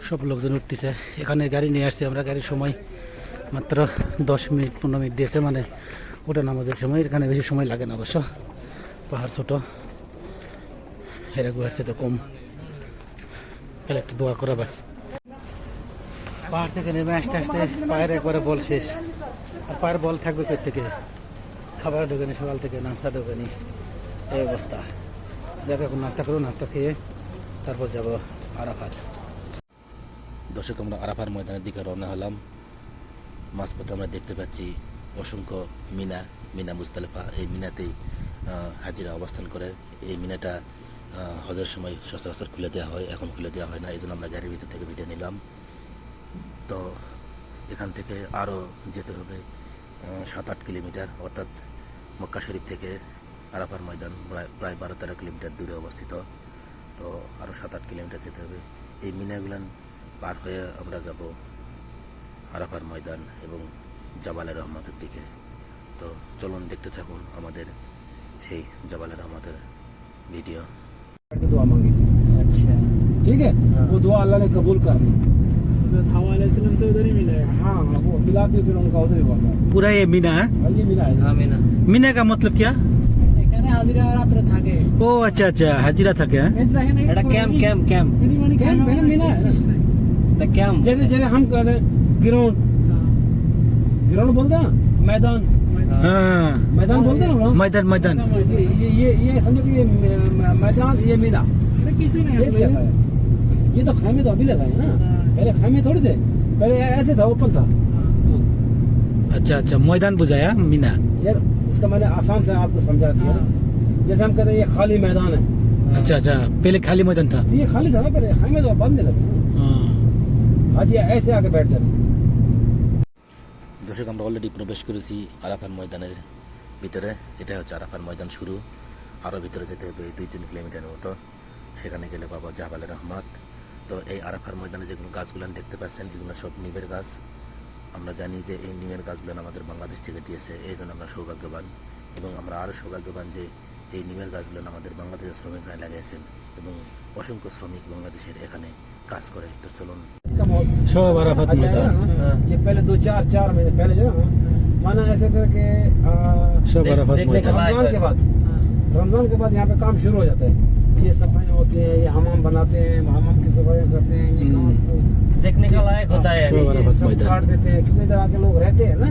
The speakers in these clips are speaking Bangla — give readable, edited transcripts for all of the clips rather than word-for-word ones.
সব লোকজন উঠতেছে। এখানে গাড়ি নিয়ে আসছি আমরা, গাড়ির সময় মাত্র 10-15 মিনিট দিয়েছে, মানে ওটা নামাজের সময়। এখানে বেশি সময় লাগে না অবশ্য, পাহাড় ছোট, হেরা গুহার সাথে কম, তাহলে একটু দোয়া করা বাস। পাহাড় থেকে নেমে আসতে আসতে পায়ের একবারে বল শেষ, আর পায়ের বল থাকবে কোথা থেকে? খাবার ঢোকেনি সকাল থেকে, নাস্তা ঢোকেনি, এই অবস্থা। যাক এখন নাস্তা করবো, নাস্তা খেয়ে তারপর যাব আরাফাত। দর্শক, আমরা আরাফার ময়দানের দিকে রওনা হলাম। মাঝপথে আমরা দেখতে পাচ্ছি অসংখ্য মিনা মুজদালিফা। এই মিনাতেই হাজিরা অবস্থান করে। এই মিনাটা হজের সময় সচরাচর খুলে দেওয়া হয়, এখন খুলে দেওয়া হয় না, এই জন্য আমরা গাড়ির ভিতর থেকে ভিডিও নিলাম। তো এখান থেকে আরও যেতে হবে 7-8 কিলোমিটার, অর্থাৎ মক্কা শরীফ থেকে আরাফার ময়দান প্রায় 12-13 কিলোমিটার দূরে অবস্থিত। তো আরও 7-8 কিলোমিটার যেতে হবে। এই মিনাগুলান পার হয়ে আমরা যাব আরাফার ময়দান এবং জাবালে রহমতের দিকে। তো চলুন দেখতে থাকুন আমাদের সেই জাবালে রহমতের ভিডিও। दुआ मांगी थी, अच्छा। ठीक है। वो दुआ अल्लाह ने कबूल कर ली। हज़रत हवा अलैहिस्सलाम से उधर ही मिला है। हाँ वो मिलाद भी फिर उनका उधर ही हुआ था। पूरा ये मीना है। ये मिला है। हाँ मीना। मीना का मतलब क्या? এখানে হাজিরা রাত্রে থাকে। ও আচ্ছা আচ্ছা, হাজিরা থাকে। এটা ক্যাম্প। कैंप है ना, मिला है ना। এটা ক্যাম্প। जैसे जैसे हम कहते हैं ग्राउंड, ग्राउंड बोलते हैं ना, मैदान, हाँ, मैदान बोलते हैं ना। मैदान मैदान। ये समझो कि ये मैदान, ये मिला, কিছু না ये क्या था? ये तो खैमे तो अभी लगाए ना, पहले खैमे थोड़ी थे, पहले ऐसे था, ओपन था। अच्छा अच्छा, मैदान बुझाया मीना। यार उसका मैंने आसान से आपको समझा दिया ना। जैसे हम कहते हैं ये खाली मैदान है, अच्छा अच्छा, पहले खाली मैदान था। तो ये खाली था ना, पहले खैमे तो बंद नहीं लगे ना। हाँ। आज ये ऐसे आके बैठ जाते। দর্শক, আমরা অলরেডি প্রবেশ করেছি আরাফার ময়দানের ভিতরে। এটা হচ্ছে আরাফার ময়দান শুরু। আরও ভিতরে যেতে হবে 2-3 কিলোমিটারের মতো, সেখানে গেলে পাবো জাবালে রহমত। তো এই আরাফার ময়দানে যেগুলো গাছগুলো দেখতে পাচ্ছেন, এগুলো সব নিমের গাছ। আমরা জানি যে এই নিমের গাছগুলো আমাদের বাংলাদেশ থেকে দিয়েছে, এই জন্য আমরা সৌভাগ্যবান। এবং আমরা আরও সৌভাগ্যবান যে এই নিমের গাছগুলো আমাদের বাংলাদেশের শ্রমিকরা লাগিয়েছেন, এবং অসংখ্য শ্রমিক বাংলাদেশের এখানে কাজ করে। তো চলুন সব আরাফাত ময়দান। ये पहले 2-4 महीने पहले जो है माना ऐसे करके সব আরাফাত ময়দান। रमजान के बाद यहाँ पे काम शुरू हो जाता है। ये सफाई होती है, ये हमाम बनाते हैं, हमाम की सफाई करते हैं, ये काम देखने का लायक होता है। सो बड़ा ये सब मैदान। काट देते हैं, क्योंकि इधर आके लोग रहते हैं ना,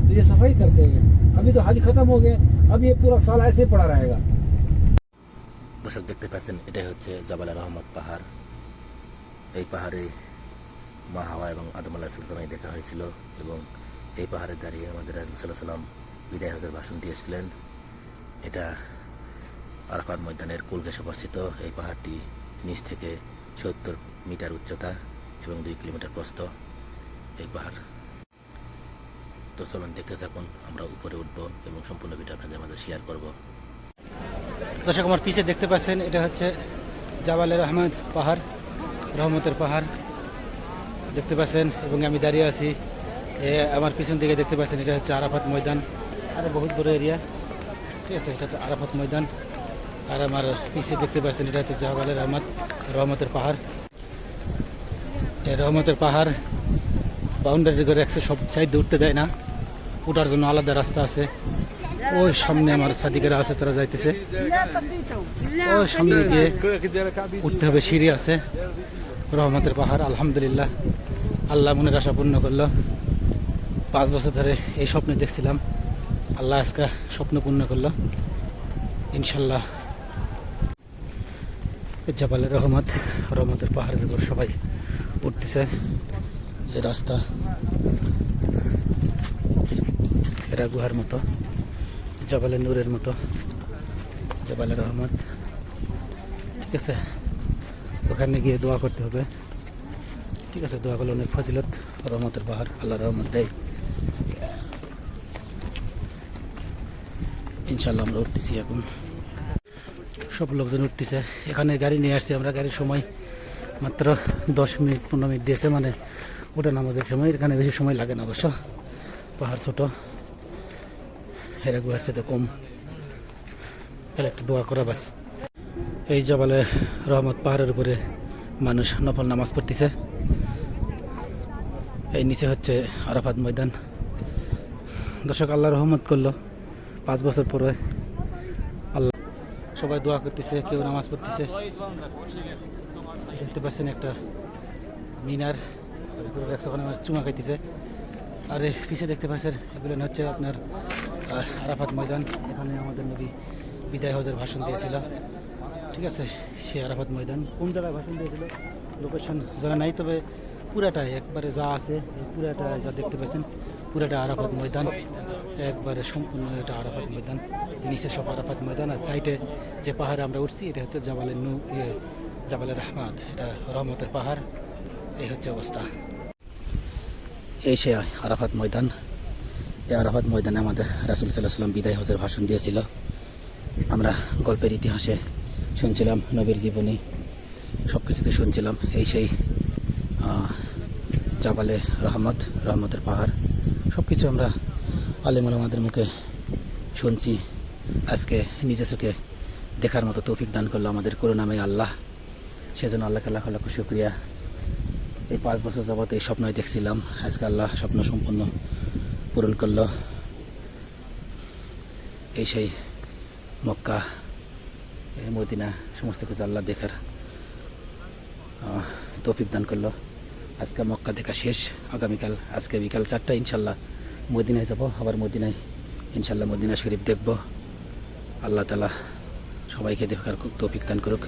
तो ये सफाई करते हैं। अभी तो हज खत्म हो गया, अब ये पूरा साल ऐसे ही पड़ा रहेगा। দর্শক, দেখতে পাচ্ছেন এটাই হচ্ছে জাবালে রহমত পাহাড়। এই পাহাড়ে মা হাওয়া এবং আদম আলাইহিস সালাম দেখা হয়েছিল, এবং এই পাহাড়ে দাঁড়িয়ে আমাদের রাসূল সাল্লাল্লাহু আলাইহি ওয়াসাল্লাম বিদায় হজের ভাষণ দিয়েছিলেন। এটা আরাফাত ময়দানের কোল ঘেঁষে অবস্থিত। এই পাহাড়টি নিচ থেকে 70 মিটার উচ্চতা এবং 2 কিলোমিটার প্রস্থ এই পাহাড়। তো চলুন দেখতে থাকুন, আমরা উপরে উঠবো এবং সম্পূর্ণ ভিডিও আপনাদের আমাদের শেয়ার করব। দর্শক, আমার পিছে দেখতে পাচ্ছেন এটা হচ্ছে জাবালে রহমত পাহাড়, রহমতের পাহাড় দেখতে পাচ্ছেন, এবং আমি দাঁড়িয়ে আছি। আমার পিছন দিকে দেখতে পাচ্ছেন এটা হচ্ছে আরাফাত ময়দান, আরও বহুত বড় এরিয়া, ঠিক আছে। এটা হচ্ছে আরাফাত ময়দান। আর আমার পিছে দেখতে পাচ্ছেন এটা হচ্ছে জাবালে রহমত, রহমতের পাহাড়। এই রহমতের পাহাড় বাউন্ডারি করে রাখছে, সব সাইড উঠতে দেয় না, ওঠার জন্য আলাদা রাস্তা আছে। ওই সামনে আমার সাদিকেরা আছে, তারা যাইতেছে। ওই সামনে গিয়ে উঠতে হবে, সিঁড়ি আছে। রহমতের পাহাড়, আলহামদুলিল্লাহ, আল্লাহ মনের আশা পূর্ণ করলো। 5 বছর ধরে এই স্বপ্নে দেখছিলাম, আল্লাহ আজকে স্বপ্ন পূর্ণ করলো ইনশাল্লাহ। জাবালে রহমত, রহমতের পাহাড়ের উপর সবাই উঠতেছে। যে রাস্তা এরা গুহার মতো, জাবালে নূরের মতো, জাবালে রহমত, ঠিক আছে। ওখানে গিয়ে দোয়া করতে হবে, ঠিক আছে। দোয়া করলে অনেক ফজিলত। রহমতের পাহাড়, আল্লাহ রহমত দেয় ইনশাল্লাহ। আমরা উঠতেছি এখন, সব লোকজন উঠতেছে। এখানে গাড়ি নিয়ে আসছি আমরা, গাড়ির সময় মাত্র 10-15 মিনিট দিয়েছে, মানে ওটা নামাজের সময়। এখানে বেশি সময় লাগে না অবশ্য, পাহাড় ছোট, হেরা গুহার সাথে কম, তাহলে একটু দোয়া করা বাস। এই জাবালে রহমত পাহাড়ের উপরে মানুষ নফল নামাজ পড়তেছে। এই নিচে হচ্ছে আরাফাত ময়দান। দর্শক, আল্লাহ রহমত করলো 5 বছর পরে আল্লাহ, সবাই দোয়া করতেছে, কেউ নামাজ পড়তেছে। দেখতে পাচ্ছেন একটা মিনার, ওখানে চুমা খাইতেছে। আর পিছিয়ে দেখতে পাচ্ছেন এগুলো হচ্ছে আপনার আরাফাত ময়দান। এখানে আমাদের নবী বিদায় হজের ভাষণ দিয়েছিল। ঠিক আছে, সে আরাফাত ময়দান কোন জায়গায় ভাষণ দিয়েছিল লোকেশন জানা নাই, তবে পুরাটাই একবারে যা আছে এই পুরাটা যা দেখতে পাচ্ছেন পুরাটা আরাফাত ময়দান, একবারে সম্পূর্ণ এটা আরাফাত ময়দান। নিচে সব আরাফাত ময়দান, আর সাইডে যে পাহাড়ে আমরা উঠছি এটা হচ্ছে জাবালের রহমত, এটা রহমতের পাহাড়। এই হচ্ছে অবস্থা। এই সে আরাফাত ময়দান। এই আরাফাত ময়দানে আমাদের রাসূল সাল্লাল্লাহু আলাইহি ওয়াসাল্লাম বিদায় হজের ভাষণ দিয়েছিল। আমরা গল্পের ইতিহাসে শুনছিলাম, নবীর জীবনী সব কিছুতে শুনছিলাম। এই সেই জাবালে রহমত, রহমতের পাহাড়, সব কিছু আমরা আলেম ওলামাদের মুখে শুনছি। আজকে নিজে চোখে দেখার মতো তৌফিক দান করলো আমাদের করুণাময় আল্লাহ। সেজন্য আল্লাহকে লাখ লাখ শুকরিয়া। এই 5 বছর যাবত এই স্বপ্নই দেখছিলাম, আজকে আল্লাহ স্বপ্ন সম্পূর্ণ পূরণ করলো। এই সেই মক্কা, মদিনা, সমস্ত কিছু আল্লাহ দেখার তৌফিক দান করলো। আজকে মক্কা দেখা শেষ, আগামীকাল আজকে বিকাল 4টায় ইনশাল্লাহ মদিনায় যাব। আবার মদিনায় ইনশাল্লাহ মদিনা শরীফ দেখব। আল্লাহ তাআলা সবাইকে দেখার তৌফিক দান করুক।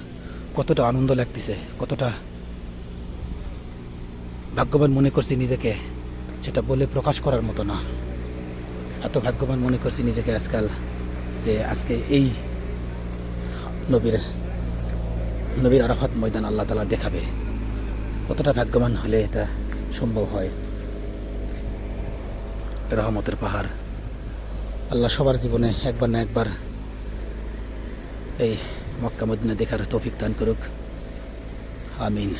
কতটা আনন্দ লাগতেছে, কতটা ভাগ্যবান মনে করছি নিজেকে, সেটা বলে প্রকাশ করার মতো না। এত ভাগ্যবান মনে করছি নিজেকে আজকাল, যে আজকে এই নবীর আরাফাত ময়দান আল্লাহ তাআলা দেখাবে। কতটা ভাগ্যবান হলে এটা সম্ভব হয়। রহমতের পাহাড়, আল্লাহ সবার জীবনে একবার না একবার এই মক্কা মদিনা দেখার তৌফিক দান করুক। আমিন।